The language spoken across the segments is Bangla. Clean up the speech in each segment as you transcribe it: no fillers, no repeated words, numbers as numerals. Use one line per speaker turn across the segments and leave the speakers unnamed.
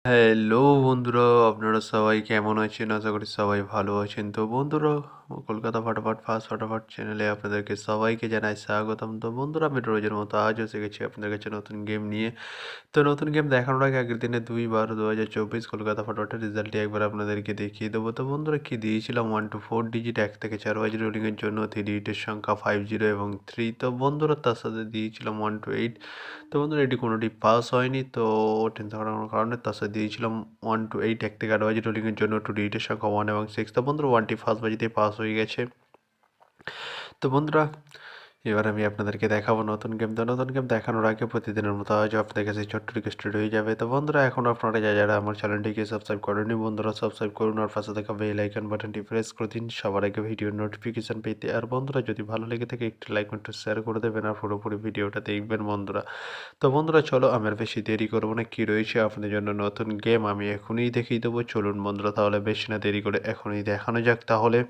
হ্যালো বন্ধুরা, আপনারা সবাই কেমন আছেন? আশা করি সবাই ভালো আছেন। তো বন্ধুরা, কলকাতা ফাটাফাট ফার্স্ট ফাটাফাট চ্যানেলে আপনাদেরকে সবাইকে জানাই স্বাগতম। তো বন্ধুরা, আমি রোজের মতো আজও এসে গেছি আপনাদের কাছে নতুন গেম নিয়ে। তো নতুন গেম দেখানোর আগে আগের দিনে 2/12/2024 কলকাতা ফাটাফাটের রেজাল্টটি একবার আপনাদেরকে দেখিয়ে দেবো। তো বন্ধুরা, কি দিয়েছিলাম 1 to 4 ডিজিট 1 থেকে 4 বাজি রোলিংয়ের জন্য 3 ডিজিটের সংখ্যা 50 এবং 3। তো বন্ধুরা, তার সাথে দিয়েছিলাম 1 to 8। তো বন্ধুরা, এটি কোনোটি পাস হয়নি। তো টেনশন করানোর কারণে তার সাথে দিয়েছিলাম 1 to 8 এক থেকে 8 বাজি রোলিংয়ের জন্য 2 ডিজিটের সংখ্যা 1 এবং 6। তো বন্ধুরা, 1টি ফার্স্ট বাজিতেই পাস হয়ে গেছে। তো বন্ধুরা, এবার আমি আপনাদেরকে দেখাবো নতুন গেম। তো নতুন গেম দেখানোর আগে প্রতিদিনের মতো আজও আপনাদের কাছে ছোট্ট রিকোয়েস্টেড হয়ে যাবে। তো বন্ধুরা, এখন আপনারা যারা আমার চ্যানেলটিকে সাবস্ক্রাইব করেনি, বন্ধুরা সাবস্ক্রাইব করুন আর পাশে থাকা বেল আইকন বাটনটি প্রেস করে দিন সবার আগে ভিডিওর নোটিফিকেশন পেতে। আর বন্ধুরা, যদি ভালো লেগে থাকে একটু লাইক একটু শেয়ার করে দেবেন আর পুরোপুরি ভিডিওটা দেখবেন বন্ধুরা। তো বন্ধুরা, চলো আমার বেশি দেরি করবো না, কি রয়েছে আপনাদের জন্য নতুন গেম আমি এখনই দেখিয়ে দেবো। চলুন বন্ধুরা, তাহলে বেশি না দেরি করে এখনই দেখানো যাক তাহলে।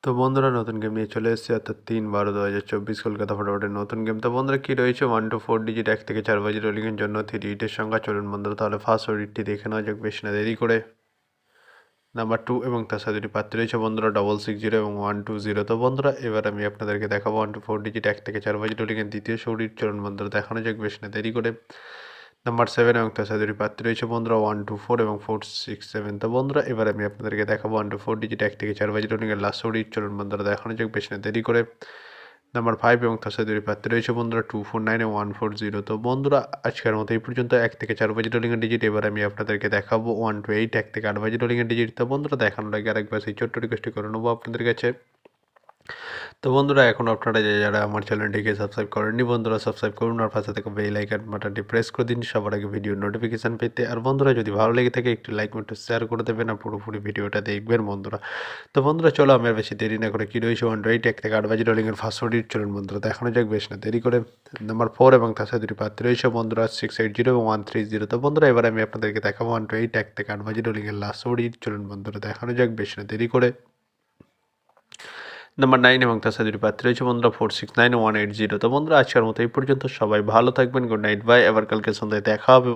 তো বন্ধুরা, নতুন গেম নিয়ে চলে এসেছি, অর্থাৎ 3/12/2024 কলকাতা ফটাফটের নতুন গেম। তো বন্ধুরা, কি রয়েছে 1 to 4 ডিজিট 1 থেকে 4 বাজি রোলিংয়ের জন্য 3 ডিজিটের সংখ্যা। চলুন বন্ধুরা, তাহলে ফার্স্ট ওডিটটি দেখে নেওয়া যাক বেশি না দেরি করে। নাম্বার 2 এবং তার সাথে দুটি প্রার্থী রয়েছে বন্ধুরা 660 এবং 120। তো বন্ধুরা, এবার আমি আপনাদেরকে দেখাবো 1 to 4 ডিজিট 1 থেকে 4 বাজি রোলিংয়ের দ্বিতীয় ওডিট। চলুন বন্ধুরা, দেখানো যাক বেশি না দেরি করে। নাম্বার 7 এবং তার সাথে দুটি প্রার্থী রয়েছে বন্ধুরা 124 এবং 467। তো বন্ধুরা, এবার আমি আপনাদেরকে দেখাবো 1 to 4 ডিজিট 1 থেকে 4 বাজি রোলিংয়ের লাস্ট ওডিট। চলুন বন্ধুরা, দেখানো যাক বেশি না দেরি করে। নাম্বার 5 এবং তার সাথে দুটি প্রার্থী রয়েছে বন্ধুরা 249 এবং 140। তো বন্ধুরা, আজকের মতো এই পর্যন্ত 1 থেকে 4 বাজি রোলিংয়ের ডিজিট। এবার আমি আপনাদেরকে দেখাবো 1 to 8 1 থেকে 8 বাজি রোলিংয়ের ডিজিট। তো বন্ধুরা, দেখানোর আগে আরেকবার সেই ছোট্ট রিকোয়েস্টটি করে নেবো আপনাদের কাছে। তো বন্ধুরা, এখন আপনারা যারা আমার চ্যানেলটিকে সাবস্ক্রাইব করেননি, বন্ধুরা সাবস্ক্রাইব করুন আর পাশে থেকে বেল আইকন বাটনটি প্রেস করে দিন সবার আগে ভিডিওর নোটিফিকেশান পেতে। আর বন্ধুরা, যদি ভালো লেগে থাকে একটু লাইক একটু শেয়ার করে দেবেন আর পুরোপুরি ভিডিওটা দেখবেন বন্ধুরা। তো বন্ধুরা, চলো আমি আর বেশি দেরি না করে, কি রয়েছে 1 to 8 1 থেকে 8 বাজি রোলিংয়ের ফার্স্ট ওডিট। চলুন বন্ধুরা, দেখানো যাক বেশ না দেরি করে। নাম্বার 4 এবং তার সাথে দুটি প্রার্থী রয়েছে বন্ধুরা 680 এবং 130। তো বন্ধুরা, এবার আমি আপনাদেরকে দেখাবো 1 to 8 1 থেকে 8 বাজি রোলিংয়ের লাস্ট ওডিট। চলুন বন্ধুরা, দেখানো যাক বেশ না দেরি করে। নাম্বার 9 এবং তার সাথে দুটি প্রার্থী রয়েছে বন্ধুরা 469 180। তো বন্ধুরা, আজকের মতো এই পর্যন্ত, সবাই ভালো থাকবেন। Good night, bye. আবার কালকে সন্ধ্যায় দেখা হবে।